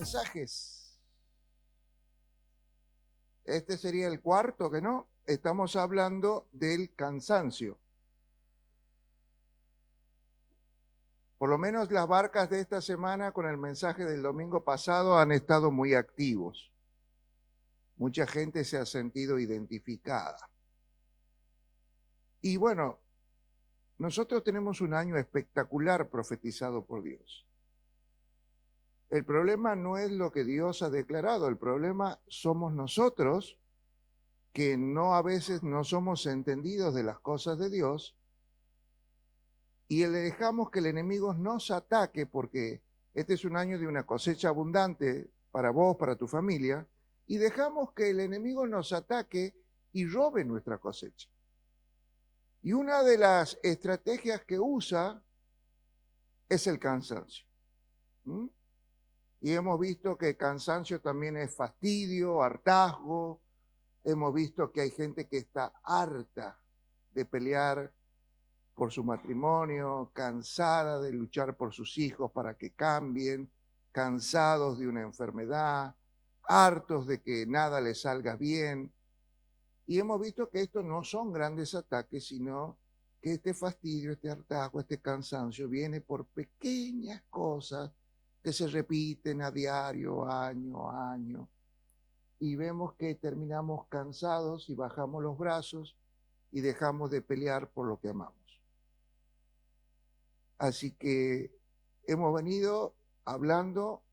mensajes. Este sería el cuarto, que no. Estamos hablando del cansancio. Por lo menos las barcas de esta semana con el mensaje del domingo pasado han estado muy activos. Mucha gente se ha sentido identificada. Y bueno, nosotros tenemos un año espectacular profetizado por Dios. El problema no es lo que Dios ha declarado, el problema somos nosotros, que a veces no somos entendidos de las cosas de Dios, y le dejamos que el enemigo nos ataque, porque este es un año de una cosecha abundante para vos, para tu familia, y dejamos que el enemigo nos ataque y robe nuestra cosecha. Y una de las estrategias que usa es el cansancio. Y hemos visto que cansancio también es fastidio, hartazgo. Hemos visto que hay gente que está harta de pelear por su matrimonio, cansada de luchar por sus hijos para que cambien, cansados de una enfermedad, hartos de que nada les salga bien. Y hemos visto que estos no son grandes ataques, sino que este fastidio, este hartazgo, este cansancio viene por pequeñas cosas que se repiten a diario, año a año. Y vemos que terminamos cansados y bajamos los brazos y dejamos de pelear por lo que amamos. Así que hemos venido hablando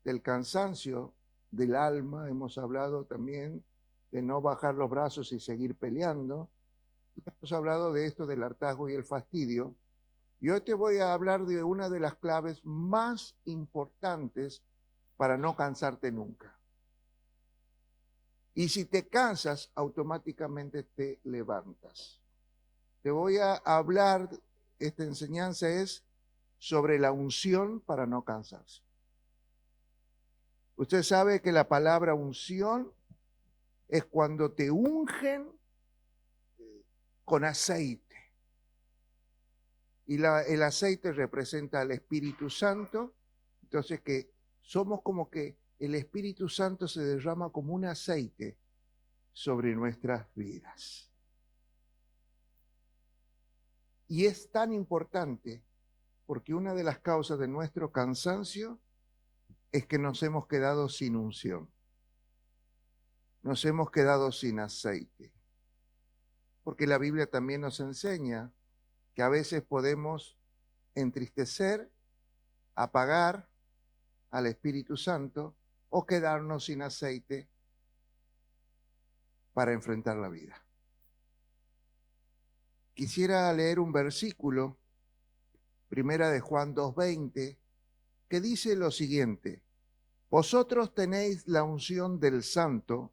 del cansancio del alma, hemos hablado también de no bajar los brazos y seguir peleando. Hemos hablado de esto del hartazgo y el fastidio. Y hoy te voy a hablar de una de las claves más importantes para no cansarte nunca. Y si te cansas, automáticamente te levantas. Te voy a hablar, esta enseñanza es sobre la unción para no cansarse. Usted sabe que la palabra unción es cuando te ungen con aceite. Y el aceite representa al Espíritu Santo. Entonces que somos como que el Espíritu Santo se derrama como un aceite sobre nuestras vidas. Y es tan importante porque una de las causas de nuestro cansancio es que nos hemos quedado sin unción. Nos hemos quedado sin aceite. Porque la Biblia también nos enseña que a veces podemos entristecer, apagar al Espíritu Santo o quedarnos sin aceite para enfrentar la vida. Quisiera leer un versículo, primera de Juan 2:20, que dice lo siguiente: vosotros tenéis la unción del Santo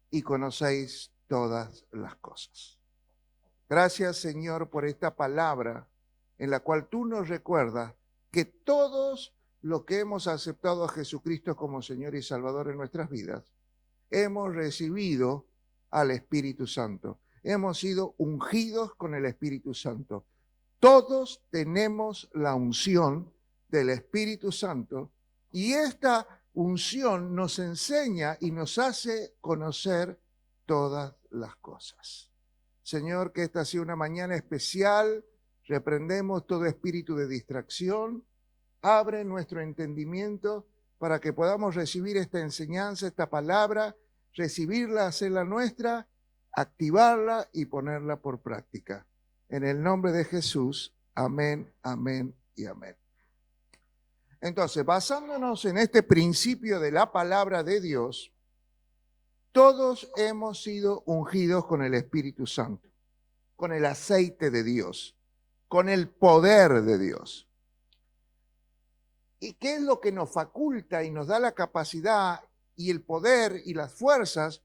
y conocéis todas las cosas. Gracias, Señor, por esta palabra en la cual tú nos recuerdas que todos los que hemos aceptado a Jesucristo como Señor y Salvador en nuestras vidas, hemos recibido al Espíritu Santo. Hemos sido ungidos con el Espíritu Santo. Todos tenemos la unción del Espíritu Santo y esta unción nos enseña y nos hace conocer todas las cosas. Señor, que esta sea una mañana especial. Reprendemos todo espíritu de distracción. Abre nuestro entendimiento para que podamos recibir esta enseñanza, esta palabra, recibirla, hacerla nuestra, activarla y ponerla por práctica. En el nombre de Jesús, amén, amén y amén. Entonces, basándonos en este principio de la palabra de Dios, todos hemos sido ungidos con el Espíritu Santo, con el aceite de Dios, con el poder de Dios. ¿Y qué es lo que nos faculta y nos da la capacidad y el poder y las fuerzas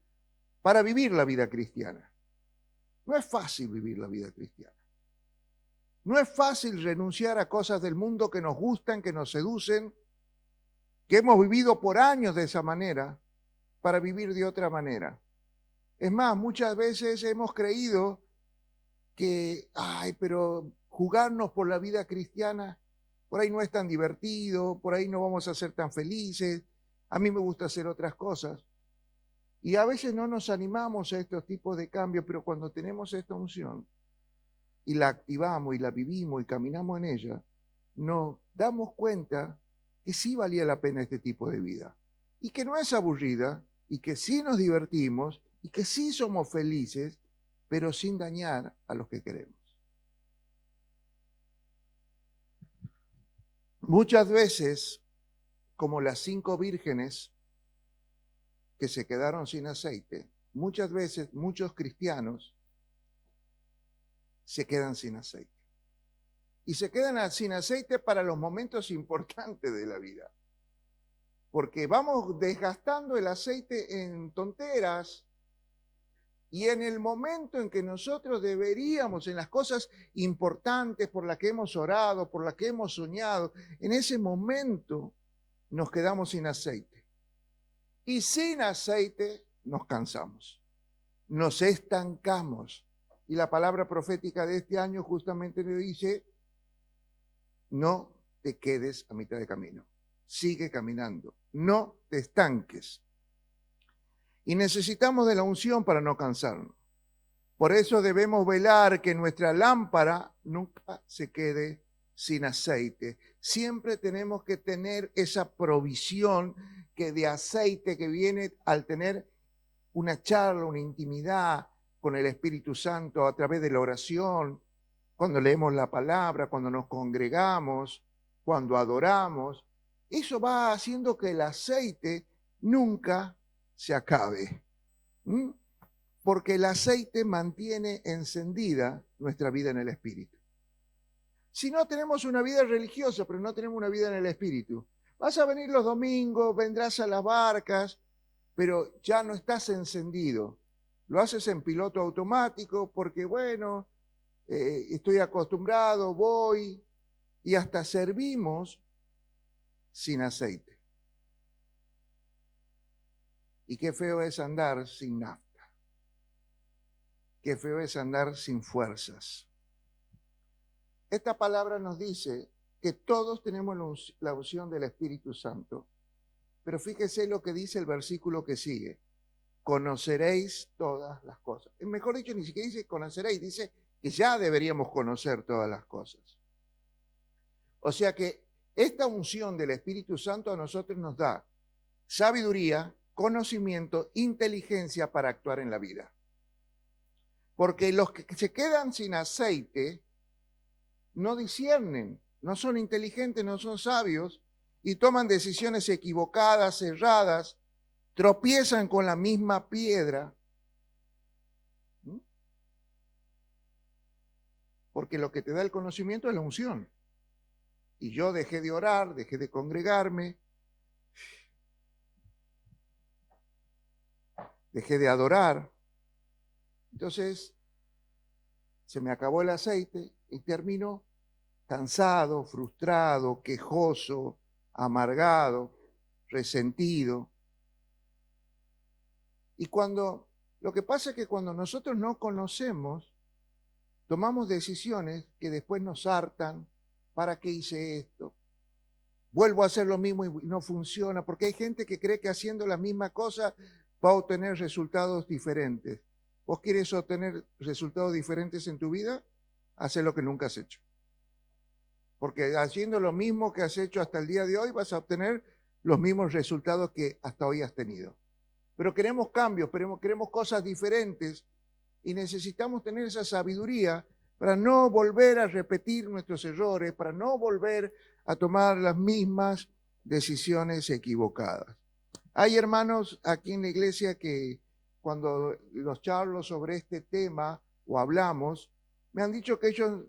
para vivir la vida cristiana? No es fácil vivir la vida cristiana. No es fácil renunciar a cosas del mundo que nos gustan, que nos seducen, que hemos vivido por años de esa manera, para vivir de otra manera. Es más, muchas veces hemos creído que, pero jugarnos por la vida cristiana, por ahí no es tan divertido, por ahí no vamos a ser tan felices, A mí me gusta hacer otras cosas. Y a veces no nos animamos a estos tipos de cambios, pero cuando tenemos esta unción y la activamos y la vivimos y caminamos en ella, nos damos cuenta que sí valía la pena este tipo de vida. Y que no es aburrida, y que sí nos divertimos, y que sí somos felices, pero sin dañar a los que queremos. Muchas veces, como las 5 vírgenes que se quedaron sin aceite, muchas veces muchos cristianos se quedan sin aceite. Y se quedan sin aceite para los momentos importantes de la vida. Porque vamos desgastando el aceite en tonteras, y en el momento en que nosotros deberíamos, en las cosas importantes por las que hemos orado, por las que hemos soñado, en ese momento nos quedamos sin aceite. Y sin aceite nos cansamos, nos estancamos. Y la palabra profética de este año justamente le dice, no te quedes a mitad de camino, sigue caminando, no te estanques. Y necesitamos de la unción para no cansarnos. Por eso debemos velar que nuestra lámpara nunca se quede sin aceite. Siempre tenemos que tener esa provisión que de aceite que viene al tener una charla, una intimidad con el Espíritu Santo a través de la oración, cuando leemos la palabra, cuando nos congregamos, cuando adoramos. Eso va haciendo que el aceite nunca se acabe. Porque el aceite mantiene encendida nuestra vida en el Espíritu. Si no tenemos una vida religiosa, pero no tenemos una vida en el Espíritu, vas a venir los domingos, vendrás a las barcas, pero ya no estás encendido. Lo haces en piloto automático porque, bueno, estoy acostumbrado, voy, y hasta servimos sin aceite. Y qué feo es andar sin nafta. Qué feo es andar sin fuerzas. Esta palabra nos dice que todos tenemos la unción del Espíritu Santo, pero fíjese lo que dice el versículo que sigue. Conoceréis todas las cosas. Mejor dicho, ni siquiera dice conoceréis, dice que ya deberíamos conocer todas las cosas. O sea que esta unción del Espíritu Santo a nosotros nos da sabiduría, conocimiento, inteligencia para actuar en la vida. Porque los que se quedan sin aceite no disciernen, no son inteligentes, no son sabios y toman decisiones equivocadas, erradas, tropiezan con la misma piedra. Porque lo que te da el conocimiento es la unción. Y yo dejé de orar, dejé de congregarme, dejé de adorar. Entonces, se me acabó el aceite y termino cansado, frustrado, quejoso, amargado, resentido. Y lo que pasa es que cuando nosotros no conocemos, tomamos decisiones que después nos hartan. ¿Para qué hice esto? Vuelvo a hacer lo mismo y no funciona, porque hay gente que cree que haciendo la misma cosa va a obtener resultados diferentes. ¿Vos quieres obtener resultados diferentes en tu vida? Haz lo que nunca has hecho. Porque haciendo lo mismo que has hecho hasta el día de hoy vas a obtener los mismos resultados que hasta hoy has tenido. Pero queremos cambios, queremos cosas diferentes y necesitamos tener esa sabiduría para no volver a repetir nuestros errores, para no volver a tomar las mismas decisiones equivocadas. Hay hermanos aquí en la iglesia que cuando los charlo sobre este tema o hablamos, me han dicho que ellos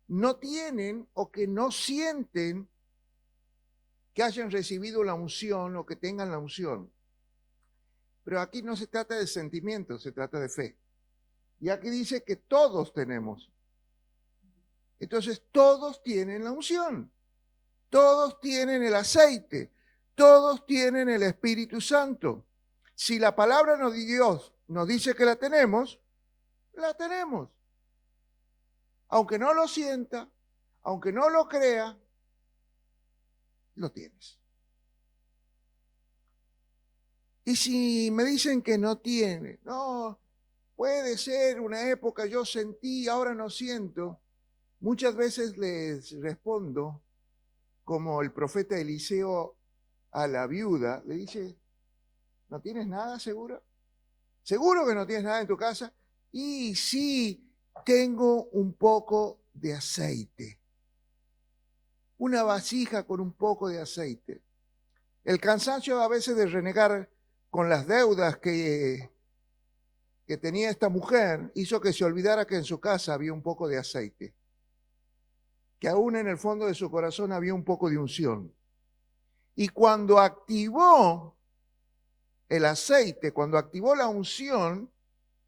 no tienen o que no sienten que hayan recibido la unción o que tengan la unción. Pero aquí no se trata de sentimientos, se trata de fe. Y aquí dice que todos tenemos. Entonces todos tienen la unción, todos tienen el aceite, todos tienen el Espíritu Santo. Si la palabra de Dios nos dice que la tenemos, la tenemos. Aunque no lo sienta, aunque no lo crea, lo tienes. Y si me dicen que no tiene, no, puede ser una época yo sentí, ahora no siento. Muchas veces les respondo, como el profeta Eliseo a la viuda, le dice, ¿no tienes nada seguro? ¿Seguro que no tienes nada en tu casa? Y sí, tengo un poco de aceite. Una vasija con un poco de aceite. El cansancio a veces de renegar con las deudas que tenía esta mujer hizo que se olvidara que en su casa había un poco de aceite, que aún en el fondo de su corazón había un poco de unción. Y cuando activó el aceite, cuando activó la unción,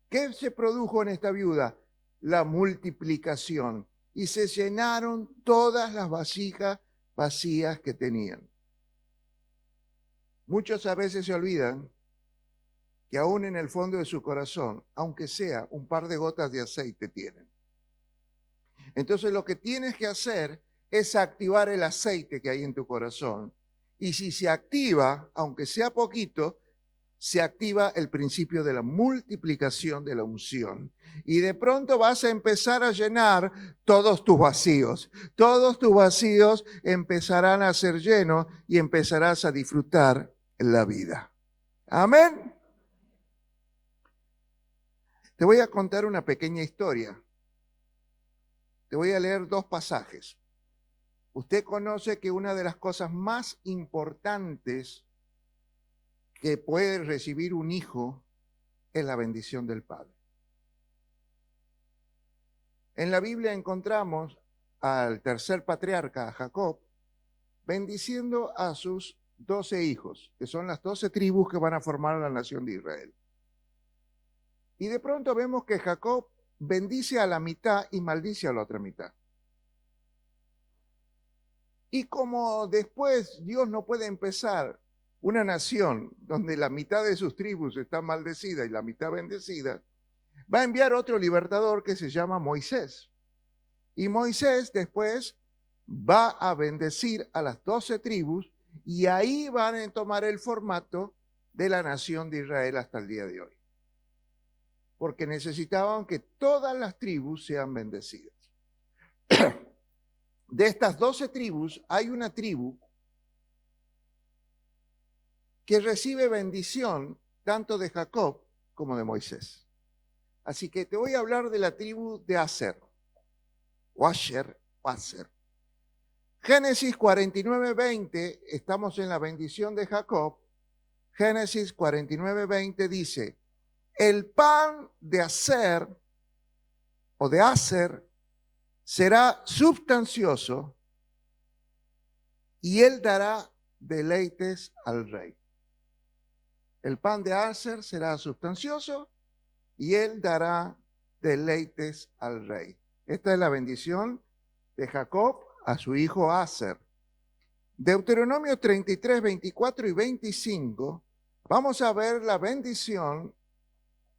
¿qué se produjo en esta viuda? La multiplicación. Y se llenaron todas las vasijas vacías que tenían. Muchos a veces se olvidan que aún en el fondo de su corazón, aunque sea un par de gotas de aceite tienen. Entonces lo que tienes que hacer es activar el aceite que hay en tu corazón. Y si se activa, aunque sea poquito, se activa el principio de la multiplicación de la unción. Y de pronto vas a empezar a llenar todos tus vacíos. Todos tus vacíos empezarán a ser llenos y empezarás a disfrutar la vida. Amén. Te voy a contar una pequeña historia. Te voy a leer 2 pasajes. Usted conoce que una de las cosas más importantes que puede recibir un hijo es la bendición del Padre. En la Biblia encontramos al tercer patriarca, a Jacob, bendiciendo a sus 12 hijos, que son las 12 tribus que van a formar la nación de Israel. Y de pronto vemos que Jacob bendice a la mitad y maldice a la otra mitad. Y como después Dios no puede empezar una nación donde la mitad de sus tribus está maldecida y la mitad bendecida, va a enviar otro libertador que se llama Moisés. Y Moisés después va a bendecir a las 12 tribus y ahí van a tomar el formato de la nación de Israel hasta el día de hoy. Porque necesitaban que todas las tribus sean bendecidas. De estas 12 tribus, hay una tribu que recibe bendición tanto de Jacob como de Moisés. Así que te voy a hablar de la tribu de Aser, o Asher, o Aser. Génesis 49:20, estamos en la bendición de Jacob. Génesis 49:20 dice, el pan de Aser, o de Aser, será sustancioso y él dará deleites al rey. El pan de Aser será sustancioso y él dará deleites al rey. Esta es la bendición de Jacob a su hijo Aser. Deuteronomio 33, 24 y 25, vamos a ver la bendición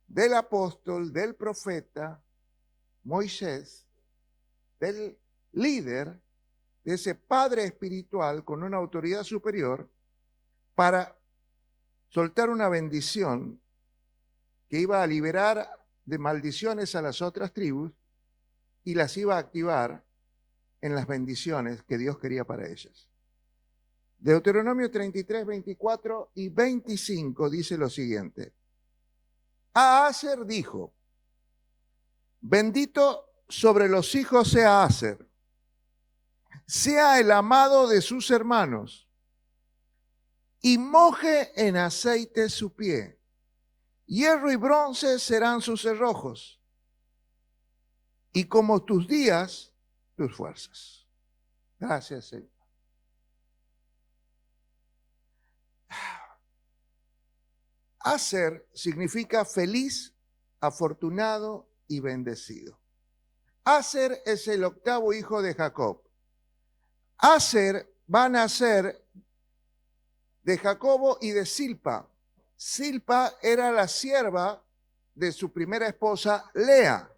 del apóstol, del profeta Moisés, del líder, de ese padre espiritual con una autoridad superior, para soltar una bendición que iba a liberar de maldiciones a las otras tribus y las iba a activar en las bendiciones que Dios quería para ellas. Deuteronomio 33, 24 y 25 dice lo siguiente. A Aser dijo, bendito sobre los hijos sea Aser, sea el amado de sus hermanos, y moje en aceite su pie. Hierro y bronce serán sus cerrojos, y como tus días, tus fuerzas. Gracias, Señor. Aser significa feliz, afortunado y bendecido. Aser es el octavo hijo de Jacob. Aser va a nacer de Jacobo y de Silpa. Silpa era la sierva de su primera esposa, Lea.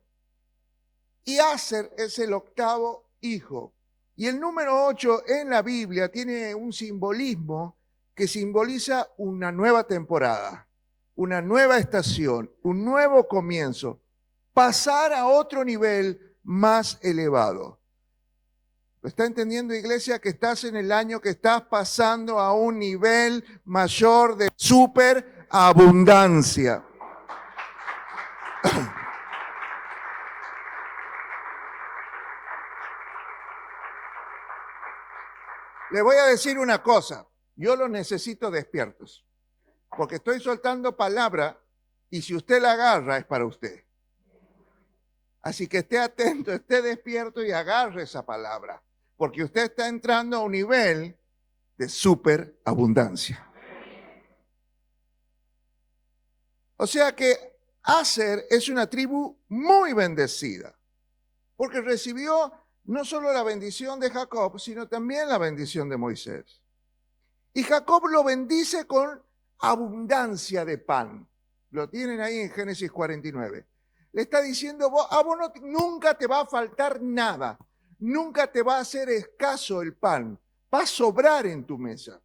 Y Aser es el octavo hijo. Y el número 8 en la Biblia tiene un simbolismo que simboliza una nueva temporada, una nueva estación, un nuevo comienzo, pasar a otro nivel más elevado. ¿Lo está entendiendo, iglesia? Que estás en el año que estás pasando a un nivel mayor de superabundancia. Le voy a decir una cosa, yo los necesito despiertos, porque estoy soltando palabra y si usted la agarra es para usted. Así que esté atento, esté despierto y agarre esa palabra, porque usted está entrando a un nivel de superabundancia. O sea que Aser es una tribu muy bendecida, porque recibió no solo la bendición de Jacob, sino también la bendición de Moisés. Y Jacob lo bendice con abundancia de pan. Lo tienen ahí en Génesis 49. Le está diciendo, a vos nunca te va a faltar nada, nunca te va a hacer escaso el pan, va a sobrar en tu mesa.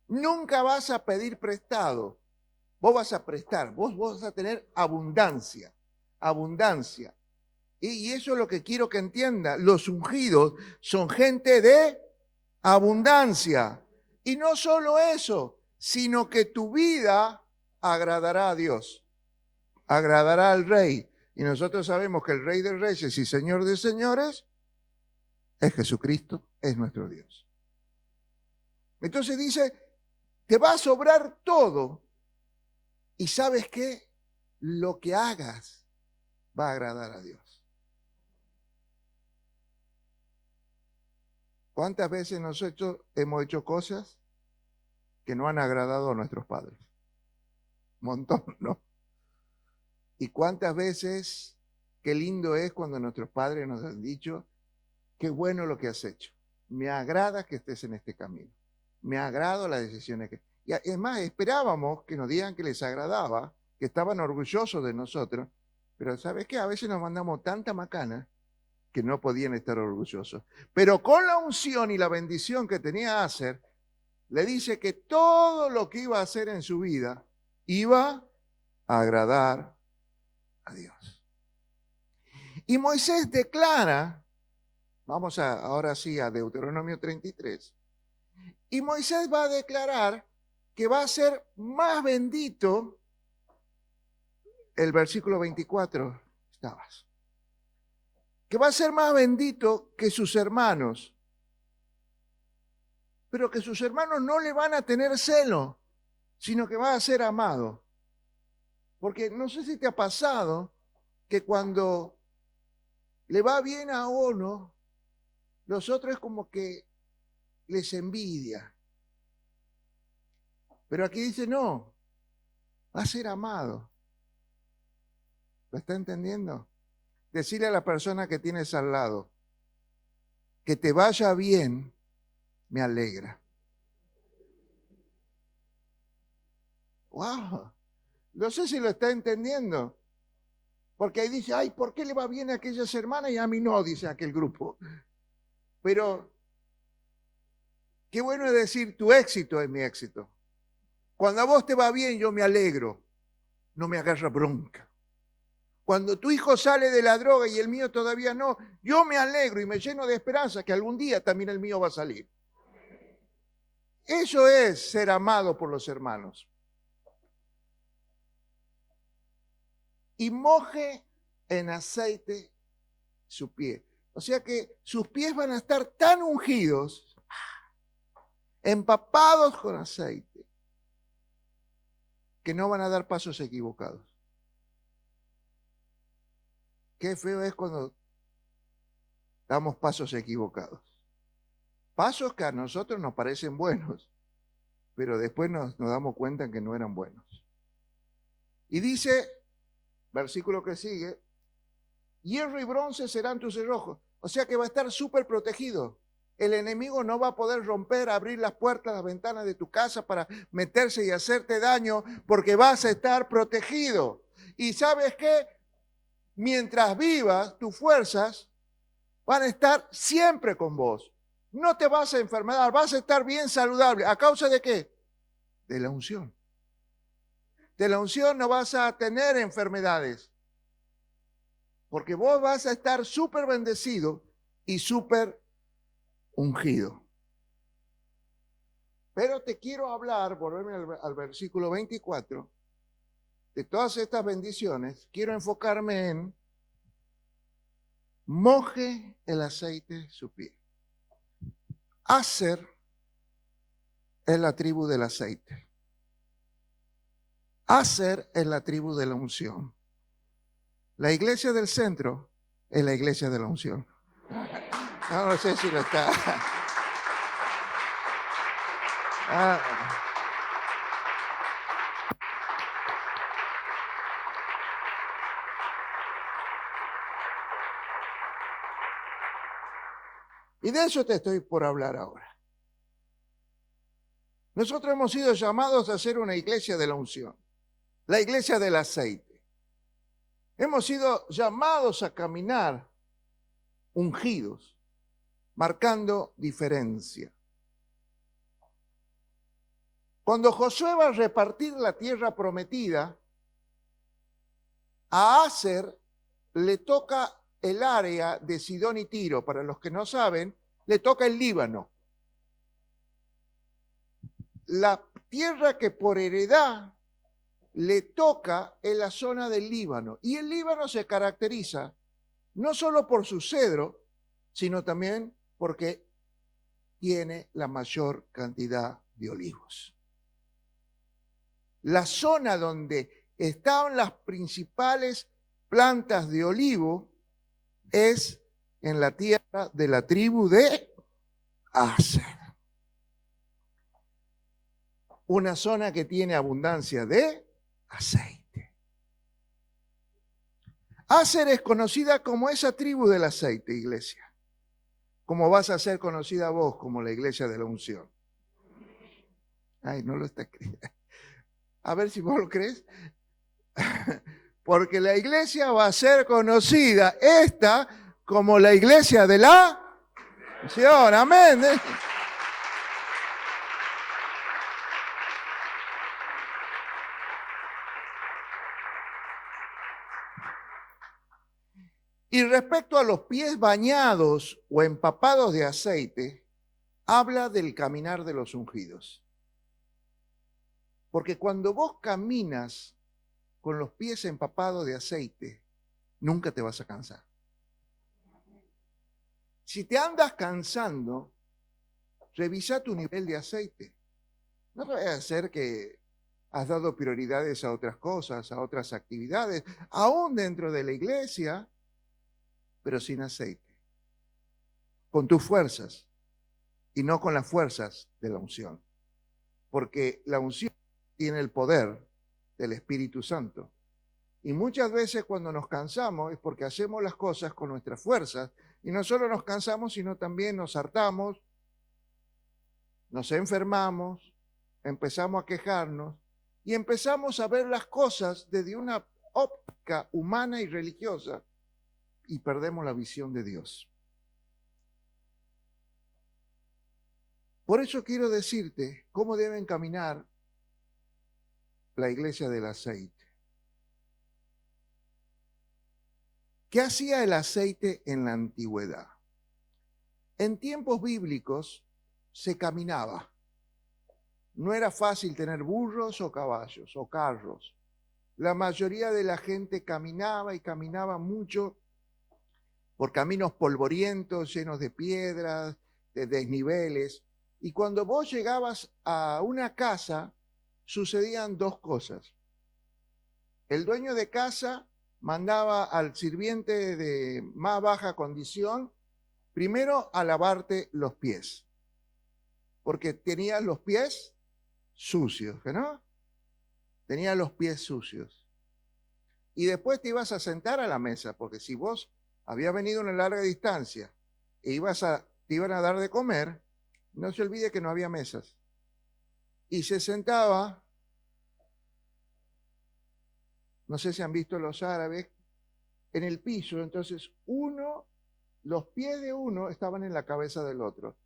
Nunca vas a pedir prestado, vos vas a prestar, vos vas a tener abundancia, abundancia. Y eso es lo que quiero que entienda. Los ungidos son gente de abundancia. Y no solo eso, sino que tu vida agradará a Dios, agradará al Rey. Y nosotros sabemos que el Rey de Reyes y Señor de Señores es Jesucristo, es nuestro Dios. Entonces dice, te va a sobrar todo. Y ¿sabes qué? Lo que hagas va a agradar a Dios. ¿Cuántas veces nosotros hemos hecho cosas que no han agradado a nuestros padres? Un montón, ¿no? ¿Y cuántas veces, qué lindo es cuando nuestros padres nos han dicho, qué bueno lo que has hecho, me agrada que estés en este camino, me agrada las decisiones que... Y es más, esperábamos que nos digan que les agradaba, que estaban orgullosos de nosotros, pero ¿sabes qué? A veces nos mandamos tanta macana que no podían estar orgullosos. Pero con la unción y la bendición que tenía Aser, le dice que todo lo que iba a hacer en su vida iba a agradar a Dios. Y Moisés declara, vamos ahora sí a Deuteronomio 33, y Moisés va a declarar que va a ser más bendito, el versículo 24, estabas, que va a ser más bendito que sus hermanos, pero que sus hermanos no le van a tener celo, sino que va a ser amado. Porque no sé si te ha pasado que cuando le va bien a uno, los otros es como que les envidia. Pero aquí dice, no, va a ser amado. ¿Lo está entendiendo? Decirle a la persona que tienes al lado, que te vaya bien, me alegra. ¡Wow! No sé si lo está entendiendo. Porque ahí dice, ay, ¿por qué le va bien a aquellas hermanas y a mí no? Dice aquel grupo. Pero qué bueno es decir, tu éxito es mi éxito. Cuando a vos te va bien, yo me alegro. No me agarra bronca. Cuando tu hijo sale de la droga y el mío todavía no, yo me alegro y me lleno de esperanza que algún día también el mío va a salir. Eso es ser amado por los hermanos. Y moje en aceite su pie. O sea que sus pies van a estar tan ungidos, empapados con aceite, que no van a dar pasos equivocados. Qué feo es cuando damos pasos equivocados. Pasos que a nosotros nos parecen buenos, pero después nos damos cuenta que no eran buenos. Y dice, versículo que sigue, hierro y bronce serán tus cerrojos. O sea que va a estar súper protegido. El enemigo no va a poder romper, abrir las puertas, las ventanas de tu casa para meterse y hacerte daño, porque vas a estar protegido. Y ¿sabes qué? Mientras vivas, tus fuerzas van a estar siempre con vos. No te vas a enfermar, vas a estar bien saludable. ¿A causa de qué? De la unción. De la unción no vas a tener enfermedades. Porque vos vas a estar súper bendecido y súper ungido. Pero te quiero hablar, volverme al versículo 24, de todas estas bendiciones. Quiero enfocarme en moje el aceite su pie. Aser es la tribu del aceite. Aser es la tribu de la unción. La iglesia del centro es la iglesia de la unción. No sé si lo está. Y de eso te estoy por hablar ahora. Nosotros hemos sido llamados a ser una iglesia de la unción, la iglesia del aceite. Hemos sido llamados a caminar ungidos, marcando diferencia. Cuando Josué va a repartir la tierra prometida, a Aser le toca el área de Sidón y Tiro. Para los que no saben, le toca el Líbano. La tierra que por heredad le toca en la zona del Líbano. Y el Líbano se caracteriza no solo por su cedro, sino también porque tiene la mayor cantidad de olivos. La zona donde estaban las principales plantas de olivo es en la tierra de la tribu de Aser. Una zona que tiene abundancia de aceite. Aser es conocida como esa tribu del aceite, iglesia. Como vas a ser conocida vos como la iglesia de la unción. Ay, no lo está creyendo. A ver si vos lo crees. Porque la iglesia va a ser conocida, esta, como la iglesia de la unción. Amén. Y respecto a los pies bañados o empapados de aceite, habla del caminar de los ungidos. Porque cuando vos caminas con los pies empapados de aceite, nunca te vas a cansar. Si te andas cansando, revisa tu nivel de aceite. No te vaya a hacer que has dado prioridades a otras cosas, a otras actividades, aún dentro de la iglesia, pero sin aceite. Con tus fuerzas y no con las fuerzas de la unción. Porque la unción tiene el poder del Espíritu Santo. Y muchas veces cuando nos cansamos es porque hacemos las cosas con nuestras fuerzas y no solo nos cansamos, sino también nos hartamos, nos enfermamos, empezamos a quejarnos y empezamos a ver las cosas desde una óptica humana y religiosa y perdemos la visión de Dios. Por eso quiero decirte cómo deben caminar la iglesia del aceite. ¿Qué hacía el aceite en la antigüedad? En tiempos bíblicos se caminaba. No era fácil tener burros o caballos o carros. La mayoría de la gente caminaba y caminaba mucho por caminos polvorientos, llenos de piedras, de desniveles. Y cuando vos llegabas a una casa, sucedían dos cosas. El dueño de casa mandaba al sirviente de más baja condición, primero a lavarte los pies, porque tenías los pies sucios, ¿no? Tenías los pies sucios. Y después te ibas a sentar a la mesa, porque si vos habías venido una larga distancia e te iban a dar de comer, no se olvide que no había mesas. Y se sentaba, no sé si han visto los árabes, en el piso. Entonces los pies de uno estaban en la cabeza del otro.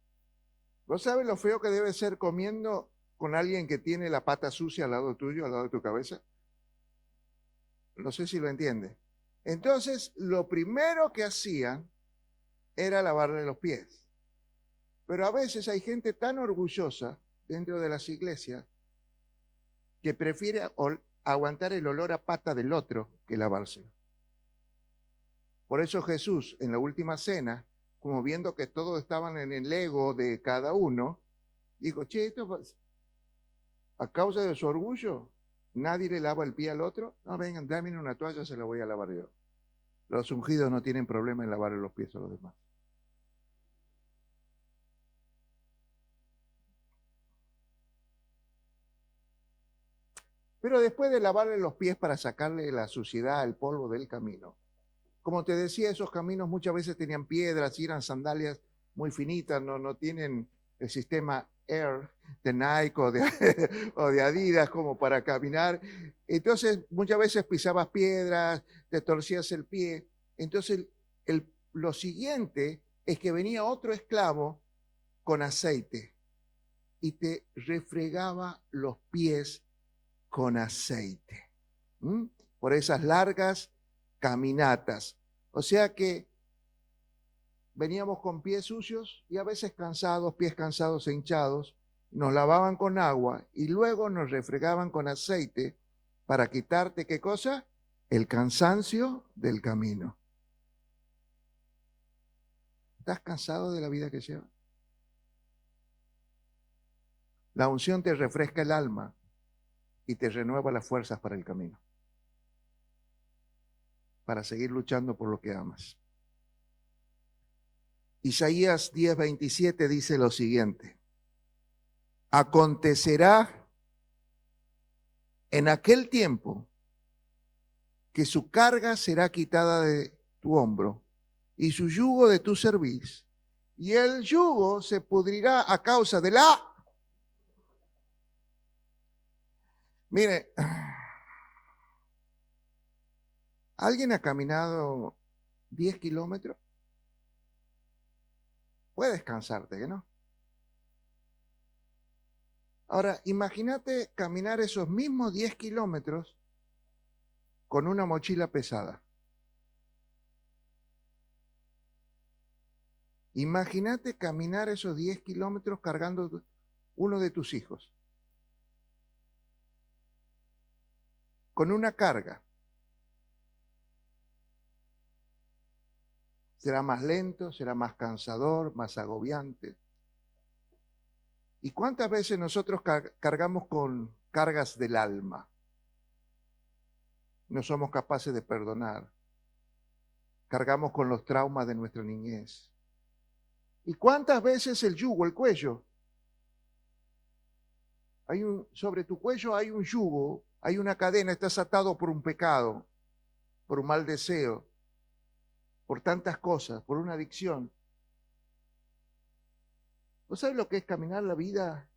¿Vos sabés lo feo que debe ser comiendo con alguien que tiene la pata sucia al lado tuyo, al lado de tu cabeza? No sé si lo entiende. Entonces, lo primero que hacían era lavarle los pies. Pero a veces hay gente tan orgullosa dentro de las iglesias que prefiere aguantar el olor a pata del otro que lavárselo. Por eso Jesús, en la última cena, como viendo que todos estaban en el ego de cada uno, dijo, che, esto a causa de su orgullo, nadie le lava el pie al otro. No, vengan, dame una toalla, se la voy a lavar yo. Los ungidos no tienen problema en lavar los pies a los demás. Pero después de lavarle los pies para sacarle la suciedad, el polvo del camino, como te decía, esos caminos muchas veces tenían piedras y eran sandalias muy finitas, no tienen el sistema Air de Nike o de Adidas como para caminar. Entonces muchas veces pisabas piedras, te torcías el pie. Entonces lo siguiente es que venía otro esclavo con aceite y te refregaba los pies con aceite. Por esas largas caminatas. O sea que veníamos con pies sucios y a veces cansados, pies cansados e hinchados, nos lavaban con agua y luego nos refregaban con aceite para quitarte, ¿qué cosa? El cansancio del camino. ¿Estás cansado de la vida que llevas? La unción te refresca el alma y te renueva las fuerzas para el camino, para seguir luchando por lo que amas. Isaías 10:27 dice lo siguiente: acontecerá en aquel tiempo que su carga será quitada de tu hombro y su yugo de tu cerviz, y el yugo se pudrirá a causa de la... Mire, ¿alguien ha caminado 10 kilómetros? Puedes cansarte, ¿no? Ahora, imagínate caminar esos mismos 10 kilómetros con una mochila pesada. Imagínate caminar esos 10 kilómetros cargando uno de tus hijos, con una carga. Será más lento, será más cansador, más agobiante. ¿Y cuántas veces nosotros cargamos con cargas del alma? No somos capaces de perdonar. Cargamos con los traumas de nuestra niñez. ¿Y cuántas veces el yugo, el cuello? Sobre tu cuello hay un yugo, hay una cadena, estás atado por un pecado, por un mal deseo, por tantas cosas, por una adicción. ¿Vos sabés lo que es caminar la vida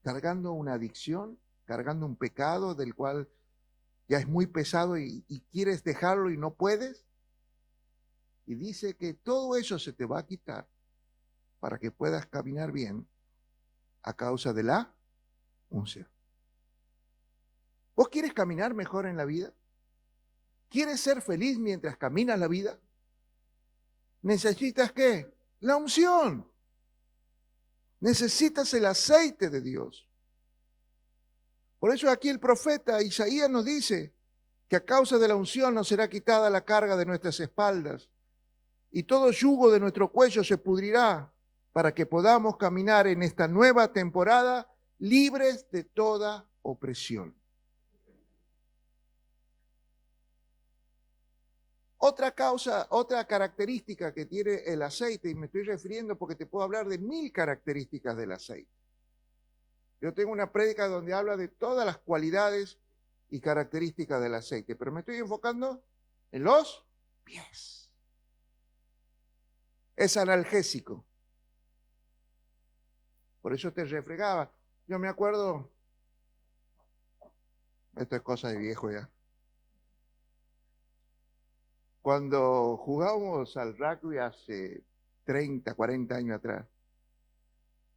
cargando una adicción, cargando un pecado del cual ya es muy pesado y quieres dejarlo y no puedes? Y dice que todo eso se te va a quitar para que puedas caminar bien a causa de la unción. ¿Vos quieres caminar mejor en la vida? ¿Quieres ser feliz mientras caminas la vida? ¿Necesitas qué? La unción. Necesitas el aceite de Dios. Por eso aquí el profeta Isaías nos dice que a causa de la unción nos será quitada la carga de nuestras espaldas y todo yugo de nuestro cuello se pudrirá para que podamos caminar en esta nueva temporada libres de toda opresión. Otra característica que tiene el aceite, y me estoy refiriendo porque te puedo hablar de 1000 características del aceite. Yo tengo una prédica donde habla de todas las cualidades y características del aceite, pero me estoy enfocando en los pies. Es analgésico. Por eso te refregaba. Yo me acuerdo, esto es cosa de viejo ya. Cuando jugábamos al rugby hace 30, 40 años atrás,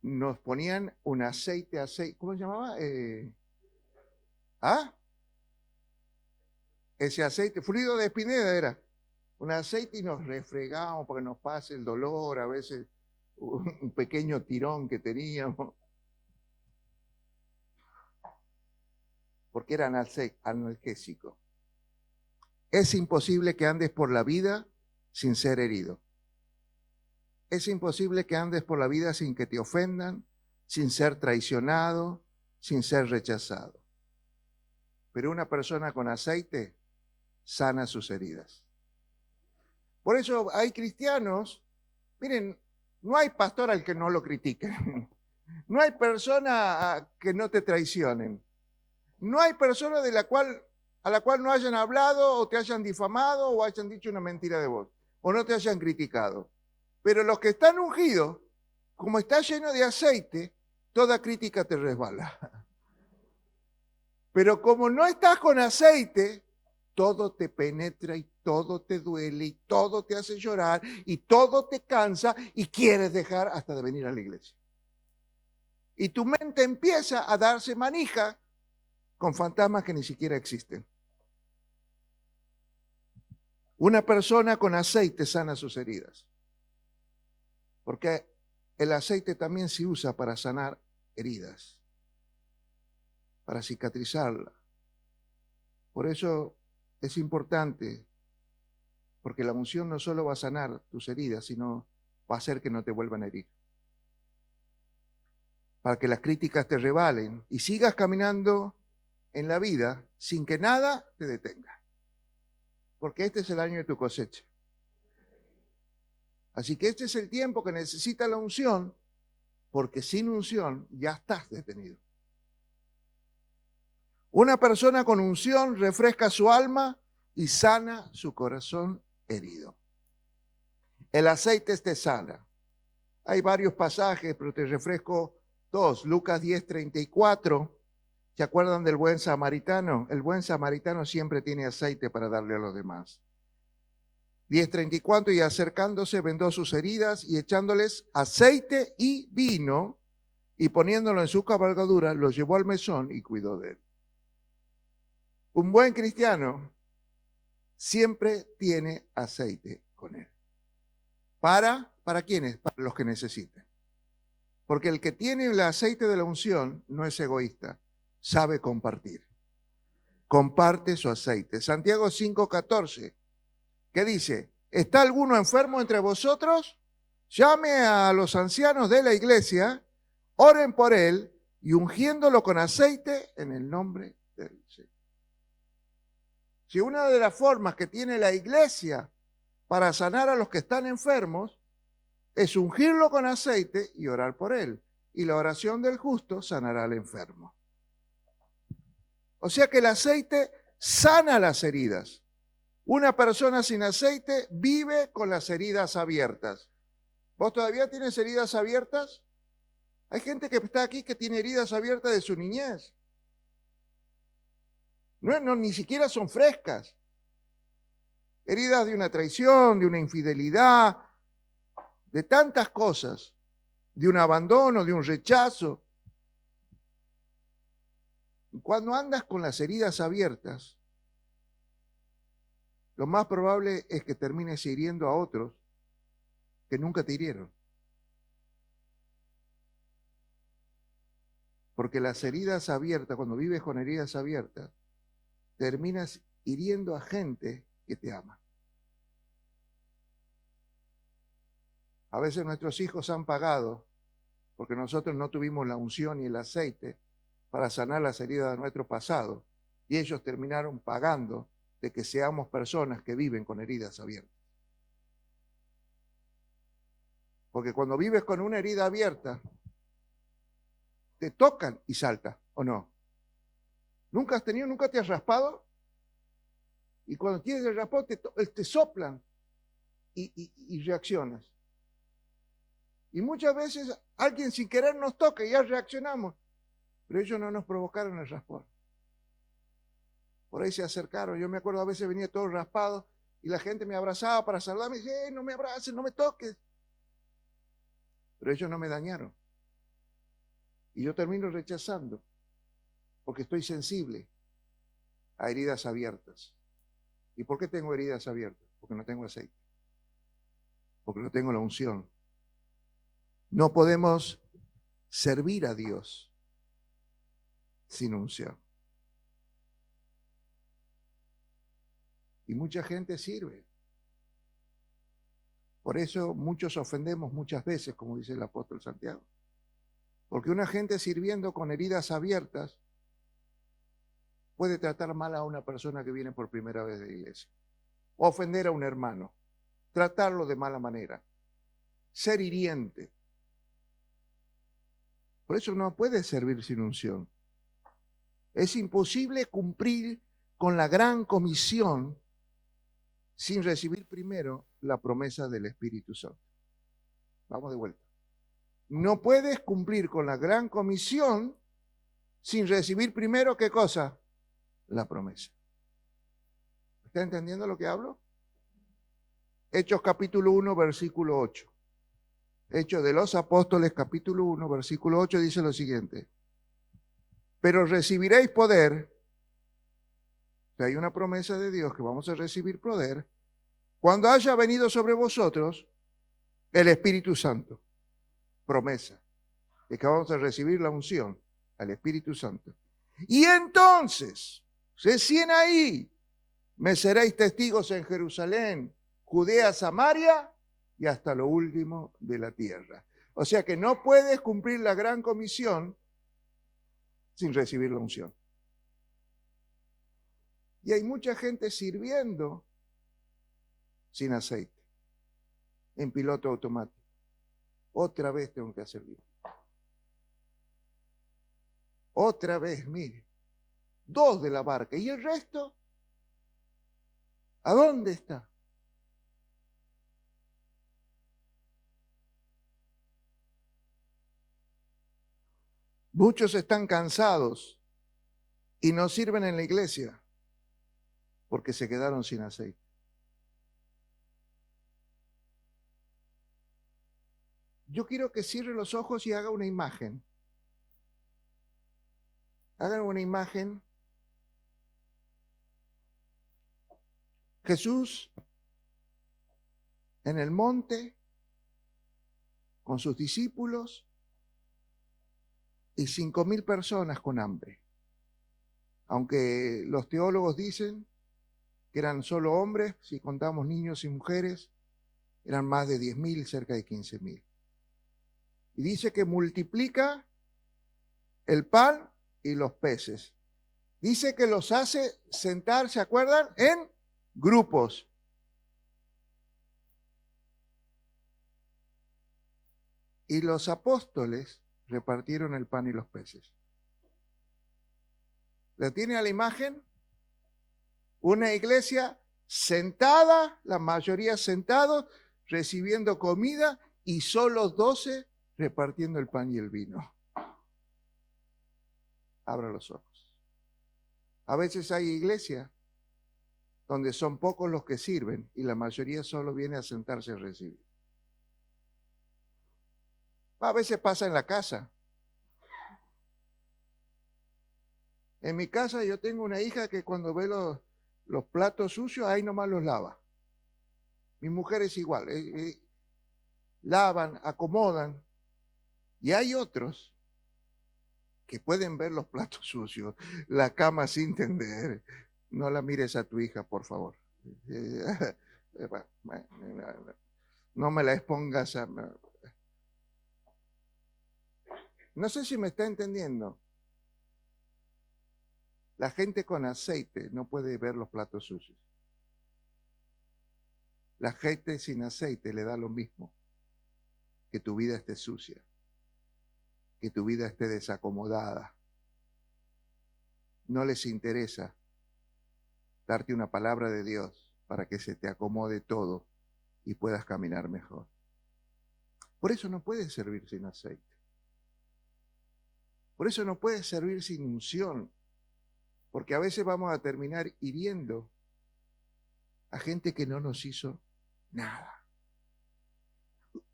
nos ponían un aceite, ¿cómo se llamaba? Ese aceite, fluido de Spinetta era, un aceite y nos refregábamos para que nos pase el dolor, a veces un pequeño tirón que teníamos, porque era analgésico. Es imposible que andes por la vida sin ser herido. Es imposible que andes por la vida sin que te ofendan, sin ser traicionado, sin ser rechazado. Pero una persona con aceite sana sus heridas. Por eso hay cristianos, miren, no hay pastor al que no lo critiquen. No hay persona que no te traicionen. No hay persona a la cual no hayan hablado o te hayan difamado o hayan dicho una mentira de vos o no te hayan criticado. Pero los que están ungidos, como está lleno de aceite, toda crítica te resbala. Pero como no estás con aceite, todo te penetra y todo te duele y todo te hace llorar y todo te cansa y quieres dejar hasta de venir a la iglesia. Y tu mente empieza a darse manija con fantasmas que ni siquiera existen. Una persona con aceite sana sus heridas. Porque el aceite también se usa para sanar heridas, para cicatrizarla. Por eso es importante, porque la unción no solo va a sanar tus heridas, sino va a hacer que no te vuelvan a herir. Para que las críticas te rebalen y sigas caminando en la vida sin que nada te detenga. Porque este es el año de tu cosecha. Así que este es el tiempo que necesita la unción, porque sin unción ya estás detenido. Una persona con unción refresca su alma y sana su corazón herido. El aceite te sana. Hay varios pasajes, pero te refresco dos. Lucas 10:34. ¿Se acuerdan del buen samaritano? El buen samaritano siempre tiene aceite para darle a los demás. 10:34, y acercándose vendó sus heridas y echándoles aceite y vino y poniéndolo en su cabalgadura, lo llevó al mesón y cuidó de él. Un buen cristiano siempre tiene aceite con él. ¿Para quiénes? Para los que necesiten. Porque el que tiene el aceite de la unción no es egoísta, sabe compartir. Comparte su aceite. Santiago 5:14. ¿Qué dice? ¿Está alguno enfermo entre vosotros? Llame a los ancianos de la iglesia, oren por él y ungiéndolo con aceite en el nombre del Señor. Si una de las formas que tiene la iglesia para sanar a los que están enfermos es ungirlo con aceite y orar por él. Y la oración del justo sanará al enfermo. O sea que el aceite sana las heridas. Una persona sin aceite vive con las heridas abiertas. ¿Vos todavía tienes heridas abiertas? Hay gente que está aquí que tiene heridas abiertas de su niñez. No, ni siquiera son frescas. Heridas de una traición, de una infidelidad, de tantas cosas, de un abandono, de un rechazo. Cuando andas con las heridas abiertas, lo más probable es que termines hiriendo a otros que nunca te hirieron. Porque las heridas abiertas, cuando vives con heridas abiertas, terminas hiriendo a gente que te ama. A veces nuestros hijos han pagado porque nosotros no tuvimos la unción y el aceite para sanar las heridas de nuestro pasado, y ellos terminaron pagando de que seamos personas que viven con heridas abiertas. Porque cuando vives con una herida abierta, te tocan y salta, ¿o no? ¿Nunca te has raspado? Y cuando tienes el raspado te soplan y reaccionas. Y muchas veces alguien sin querer nos toca y ya reaccionamos, pero ellos no nos provocaron el raspón. Por ahí se acercaron. Yo me acuerdo, a veces venía todo raspado y la gente me abrazaba para saludarme y decía, no me abraces, no me toques. pero ellos no me dañaron. Y yo termino rechazando, porque estoy sensible a heridas abiertas. ¿Y por qué tengo heridas abiertas? Porque no tengo aceite, porque no tengo la unción. No podemos servir a Dios sin unción. Y mucha gente sirve. Por eso muchos ofendemos muchas veces, como dice el apóstol Santiago. Porque una gente sirviendo con heridas abiertas puede tratar mal a una persona que viene por primera vez de la iglesia. O ofender a un hermano. Tratarlo de mala manera. Ser hiriente. Por eso no puede servir sin unción. Es imposible cumplir con la gran comisión sin recibir primero la promesa del Espíritu Santo. Vamos de vuelta. No puedes cumplir con la gran comisión sin recibir primero, ¿qué cosa? La promesa. ¿Está entendiendo lo que hablo? Hechos capítulo 1, versículo 8. Hechos de los Apóstoles, capítulo 1, versículo 8, dice lo siguiente. Pero recibiréis poder. O sea, hay una promesa de Dios que vamos a recibir poder cuando haya venido sobre vosotros el Espíritu Santo. Promesa de que vamos a recibir la unción al Espíritu Santo. Y entonces, recién ahí, me seréis testigos en Jerusalén, Judea, Samaria y hasta lo último de la tierra. O sea que no puedes cumplir la gran comisión sin recibir la unción. Y hay mucha gente sirviendo sin aceite, en piloto automático. Otra vez tengo que servir. Otra vez, mire. 2 de la barca. ¿Y el resto? ¿A dónde está? Muchos están cansados y no sirven en la iglesia porque se quedaron sin aceite. Yo quiero que cierre los ojos y haga una imagen. Hagan una imagen. Jesús en el monte con sus discípulos y 5.000 personas con hambre. Aunque los teólogos dicen que eran solo hombres, si contamos niños y mujeres, eran más de 10.000, cerca de 15.000. Y dice que multiplica el pan y los peces. Dice que los hace sentar, ¿se acuerdan? En grupos. Y los apóstoles repartieron el pan y los peces. ¿La tiene a la imagen? Una iglesia sentada, la mayoría sentados, recibiendo comida y solo 12 repartiendo el pan y el vino. Abra los ojos. A veces hay iglesias donde son pocos los que sirven y la mayoría solo viene a sentarse a recibir. A veces pasa en la casa. En mi casa yo tengo una hija que cuando ve los platos sucios, ahí nomás los lava. Mi mujer es igual. Lavan, acomodan. Y hay otros que pueden ver los platos sucios, la cama sin tender. No la mires a tu hija, por favor. No me la expongas a... No sé si me está entendiendo. La gente con aceite no puede ver los platos sucios. La gente sin aceite le da lo mismo. Que tu vida esté sucia. Que tu vida esté desacomodada. No les interesa darte una palabra de Dios para que se te acomode todo y puedas caminar mejor. Por eso no puedes servir sin aceite. Por eso no puedes servir sin unción. Porque a veces vamos a terminar hiriendo a gente que no nos hizo nada.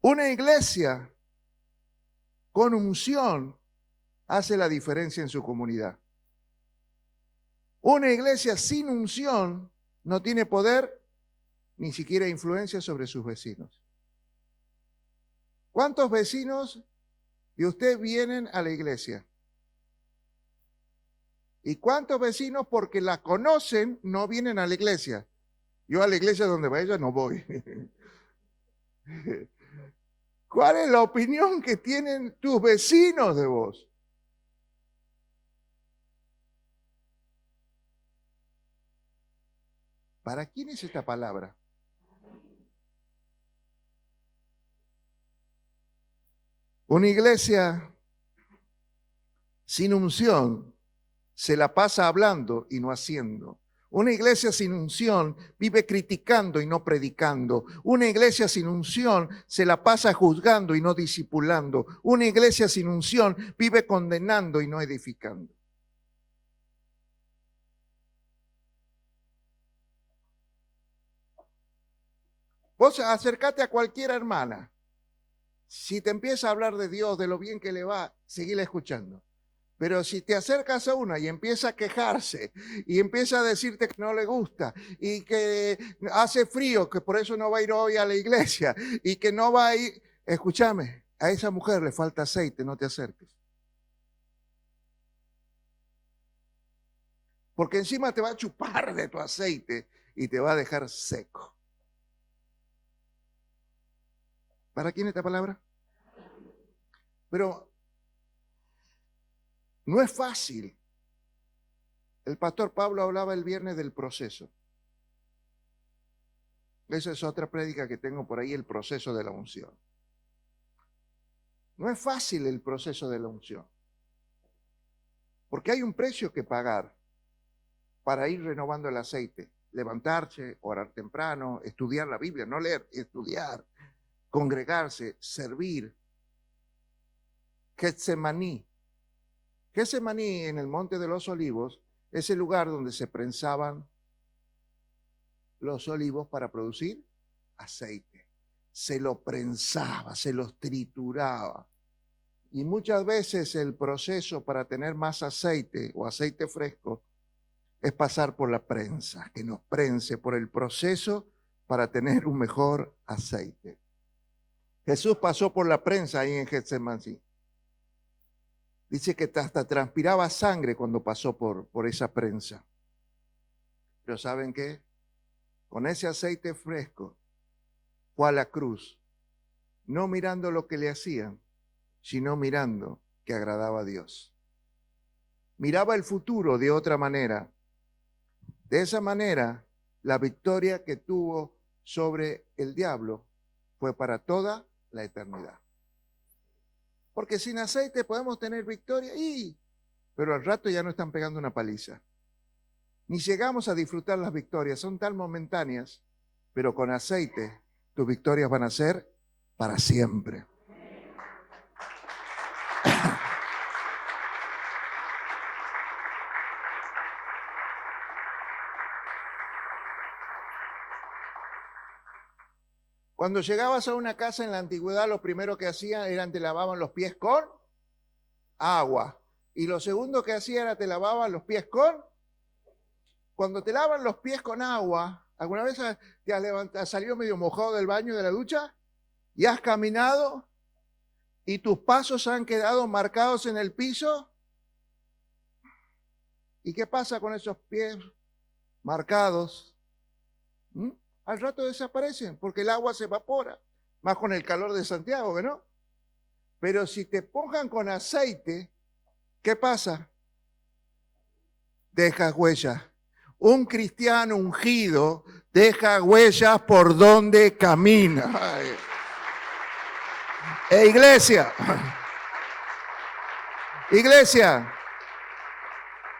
Una iglesia con unción hace la diferencia en su comunidad. Una iglesia sin unción no tiene poder ni siquiera influencia sobre sus vecinos. ¿Cuántos vecinos de usted vienen a la iglesia? ¿Y cuántos vecinos porque la conocen no vienen a la iglesia? Yo a la iglesia donde vaya no voy. ¿Cuál es la opinión que tienen tus vecinos de vos? ¿Para quién es esta palabra? Una iglesia sin unción se la pasa hablando y no haciendo. Una iglesia sin unción vive criticando y no predicando. Una iglesia sin unción se la pasa juzgando y no discipulando. Una iglesia sin unción vive condenando y no edificando. Vos acercate a cualquier hermana. Si te empieza a hablar de Dios, de lo bien que le va, seguile escuchando. Pero si te acercas a una y empieza a quejarse y empieza a decirte que no le gusta y que hace frío, que por eso no va a ir hoy a la iglesia y que no va a ir, escúchame, a esa mujer le falta aceite, no te acerques. Porque encima te va a chupar de tu aceite y te va a dejar seco. ¿Para quién esta palabra? Pero no es fácil. El pastor Pablo hablaba el viernes del proceso. Esa es otra prédica que tengo por ahí, el proceso de la unción. No es fácil el proceso de la unción. Porque hay un precio que pagar para ir renovando el aceite. Levantarse, orar temprano, estudiar la Biblia, no leer, estudiar, congregarse, servir. Getsemaní. Getsemaní en el Monte de los Olivos es el lugar donde se prensaban los olivos para producir aceite. Se lo prensaba, se los trituraba. Y muchas veces el proceso para tener más aceite o aceite fresco es pasar por la prensa, que nos prense por el proceso para tener un mejor aceite. Jesús pasó por la prensa ahí en Getsemaní. Dice que hasta transpiraba sangre cuando pasó por esa prensa. Pero ¿saben qué? Con ese aceite fresco fue a la cruz, no mirando lo que le hacían, sino mirando que agradaba a Dios. Miraba el futuro de otra manera. De esa manera, la victoria que tuvo sobre el diablo fue para toda la eternidad. Porque sin aceite podemos tener victoria, pero al rato ya no están pegando una paliza. Ni llegamos a disfrutar las victorias, son tan momentáneas, pero con aceite tus victorias van a ser para siempre. Cuando llegabas a una casa en la antigüedad, lo primero que hacían era te lavaban los pies con agua. Y lo segundo que hacían era te lavaban los pies con... Cuando te lavan los pies con agua, ¿alguna vez te has salido medio mojado del baño, de la ducha? ¿Y has caminado? ¿Y tus pasos han quedado marcados en el piso? ¿Y qué pasa con esos pies marcados? Al rato desaparecen porque el agua se evapora, más con el calor de Santiago, ¿que no? Pero si te pongan con aceite, ¿qué pasa? Dejas huellas. Un cristiano ungido deja huellas por donde camina. Ay. Iglesia,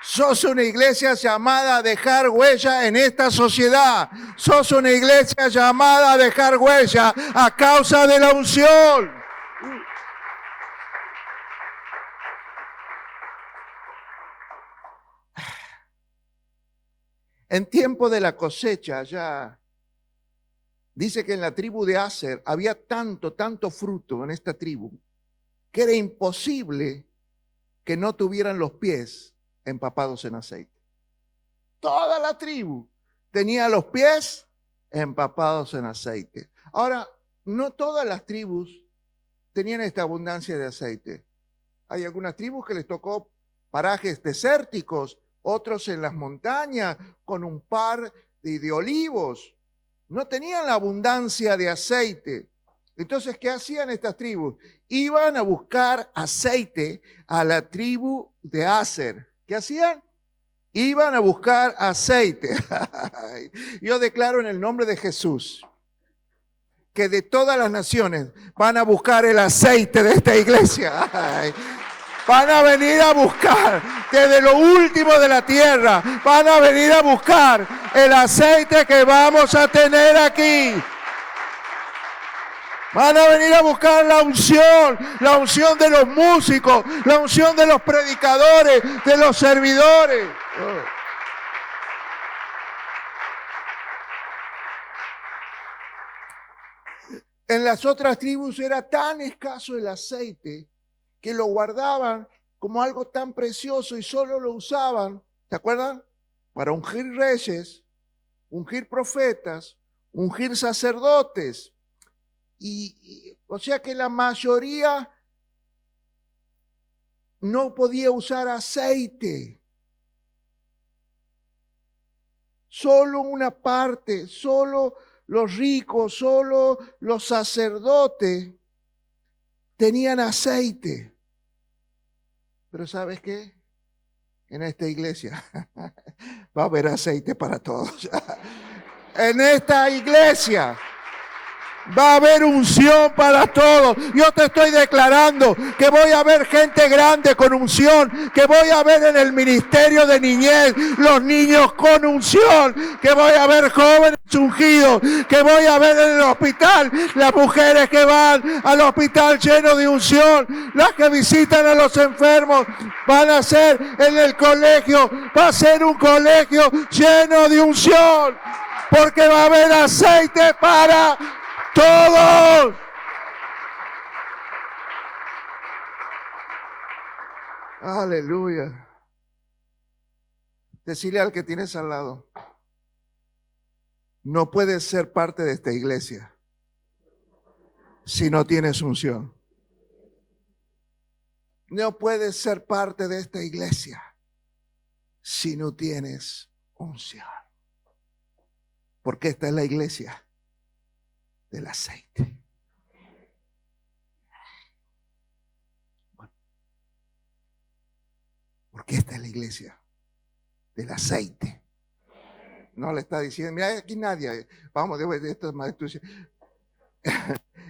sos una iglesia llamada a dejar huella en esta sociedad. Sos una iglesia llamada a dejar huella a causa de la unción. En tiempo de la cosecha ya dice que en la tribu de Aser había tanto fruto en esta tribu que era imposible que no tuvieran los pies empapados en aceite. Toda la tribu tenía los pies empapados en aceite. Ahora, no todas las tribus tenían esta abundancia de aceite. Hay algunas tribus que les tocó parajes desérticos, otros en las montañas, con un par de olivos. No tenían la abundancia de aceite. Entonces, ¿qué hacían estas tribus? Iban a buscar aceite a la tribu de Aser. ¿Qué hacían? Iban a buscar aceite. Yo declaro en el nombre de Jesús que de todas las naciones van a buscar el aceite de esta iglesia. Van a venir a buscar desde lo último de la tierra. Van a venir a buscar el aceite que vamos a tener aquí. Van a venir a buscar la unción de los músicos, la unción de los predicadores, de los servidores. En las otras tribus era tan escaso el aceite que lo guardaban como algo tan precioso y solo lo usaban, ¿se acuerdan? Para ungir reyes, ungir profetas, ungir sacerdotes. O sea que la mayoría no podía usar aceite. Solo una parte, solo los ricos, solo los sacerdotes tenían aceite. Pero ¿sabes qué? En esta iglesia va a haber aceite para todos. En esta iglesia va a haber unción para todos. Yo te estoy declarando que voy a ver gente grande con unción, que voy a ver en el ministerio de niñez los niños con unción, que voy a ver jóvenes ungidos, que voy a ver en el hospital las mujeres que van al hospital llenos de unción, las que visitan a los enfermos. Van a ser en el colegio, va a ser un colegio lleno de unción, porque va a haber aceite para todos. Aleluya. Decirle al que tienes al lado: no puedes ser parte de esta iglesia si no tienes unción. No puedes ser parte de esta iglesia si no tienes unción. Porque esta es la iglesia del aceite. Porque esta es la iglesia del aceite. No le está diciendo, mira, aquí nadie, vamos, de estas maestros.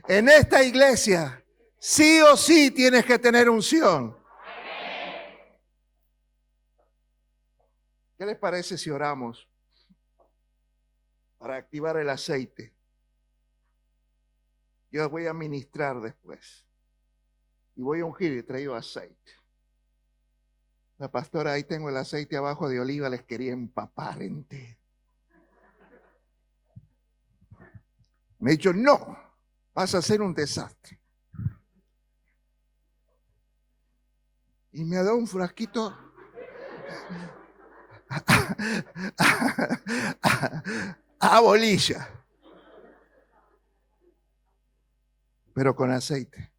En esta iglesia, sí o sí tienes que tener unción. ¿Qué les parece si oramos para activar el aceite? Yo voy a ministrar después y voy a ungir y traigo aceite. La pastora, ahí tengo el aceite abajo de oliva, les quería empapar entero. Me ha dicho, no, vas a hacer un desastre. Y me ha dado un frasquito a bolilla, pero con aceite.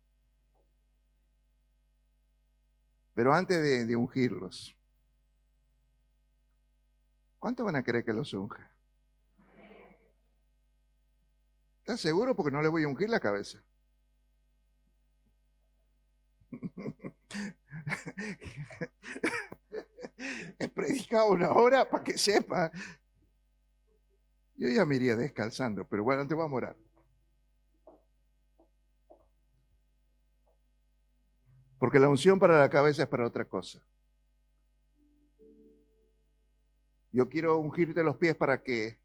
Pero antes de ungirlos, ¿cuánto van a querer que los unja? ¿Estás seguro? Porque no le voy a ungir la cabeza. He predicado una hora para que sepa. Yo ya me iría descalzando, pero bueno, antes vamos a orar. Porque la unción para la cabeza es para otra cosa. Yo quiero ungirte los pies para que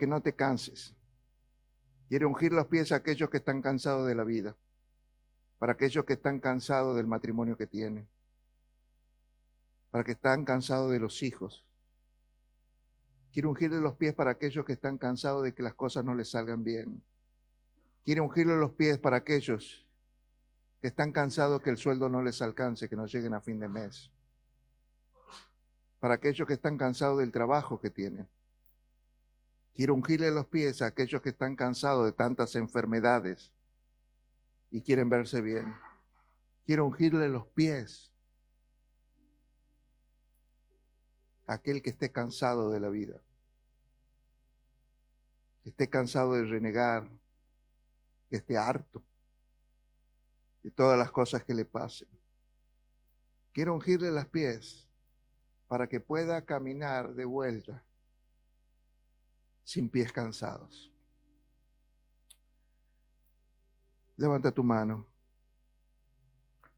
no te canses. Quiero ungir los pies a aquellos que están cansados de la vida, para aquellos que están cansados del matrimonio que tienen, para que están cansados de los hijos. Quiero ungirle los pies para aquellos que están cansados de que las cosas no les salgan bien. Quiero ungirle los pies para aquellos que están cansados que el sueldo no les alcance, que no lleguen a fin de mes. Para aquellos que están cansados del trabajo que tienen. Quiero ungirle los pies a aquellos que están cansados de tantas enfermedades y quieren verse bien. Quiero ungirle los pies a aquel que esté cansado de la vida, que esté cansado de renegar, que esté harto de todas las cosas que le pasen. Quiero ungirle los pies para que pueda caminar de vuelta sin pies cansados. Levanta tu mano.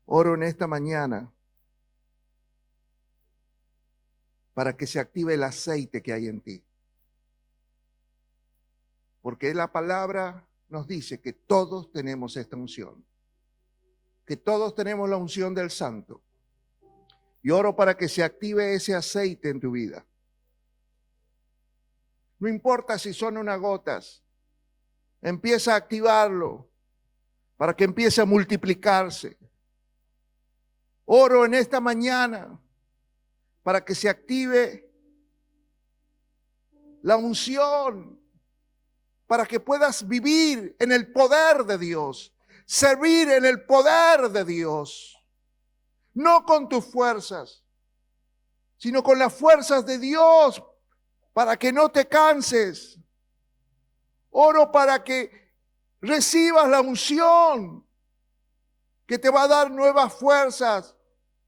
Oro en esta mañana para que se active el aceite que hay en ti. Porque la palabra nos dice que todos tenemos esta unción. Que todos tenemos la unción del Santo. Y oro para que se active ese aceite en tu vida. No importa si son unas gotas. Empieza a activarlo para que empiece a multiplicarse. Oro en esta mañana para que se active la unción, para que puedas vivir en el poder de Dios, servir en el poder de Dios, no con tus fuerzas, sino con las fuerzas de Dios, para que no te canses. Oro para que recibas la unción que te va a dar nuevas fuerzas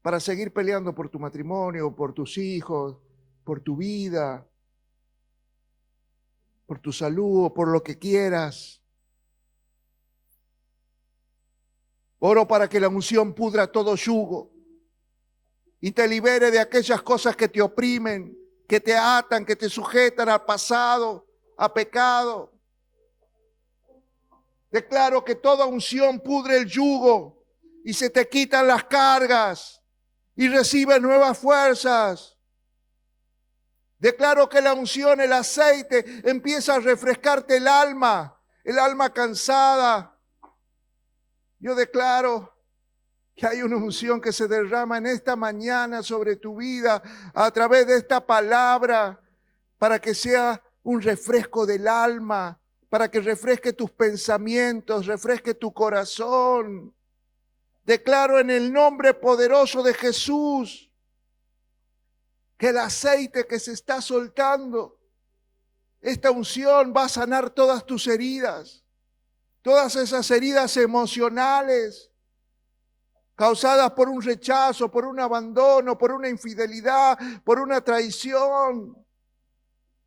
para seguir peleando por tu matrimonio, por tus hijos, por tu vida, por tu salud, por lo que quieras. Oro para que la unción pudra todo yugo y te libere de aquellas cosas que te oprimen, que te atan, que te sujetan al pasado, a pecado. Declaro que toda unción pudre el yugo y se te quitan las cargas y recibes nuevas fuerzas. Declaro que la unción, el aceite, empieza a refrescarte el alma cansada. Yo declaro que hay una unción que se derrama en esta mañana sobre tu vida a través de esta palabra para que sea un refresco del alma, para que refresque tus pensamientos, refresque tu corazón. Declaro en el nombre poderoso de Jesús que el aceite que se está soltando, esta unción va a sanar todas tus heridas, todas esas heridas emocionales causadas por un rechazo, por un abandono, por una infidelidad, por una traición,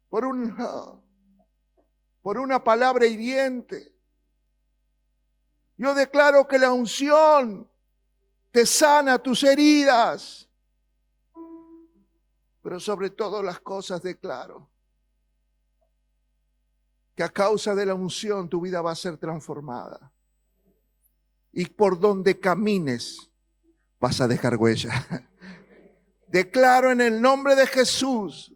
por una palabra hiriente. Yo declaro que la unción te sana tus heridas, pero sobre todas las cosas declaro que a causa de la unción tu vida va a ser transformada. Y por donde camines vas a dejar huella. Declaro en el nombre de Jesús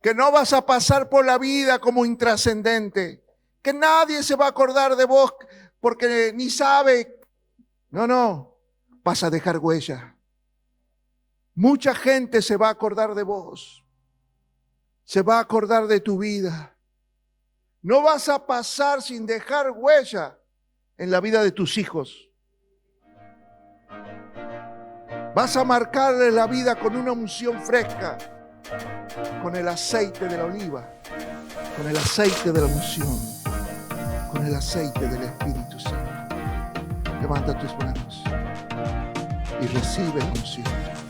que no vas a pasar por la vida como intrascendente, que nadie se va a acordar de vos porque ni sabe. No, vas a dejar huella. Mucha gente se va a acordar de vos, se va a acordar de tu vida. No vas a pasar sin dejar huella en la vida de tus hijos. Vas a marcarle la vida con una unción fresca, con el aceite de la oliva, con el aceite de la unción, con el aceite del Espíritu Santo. Levanta tus manos y recibe la unción.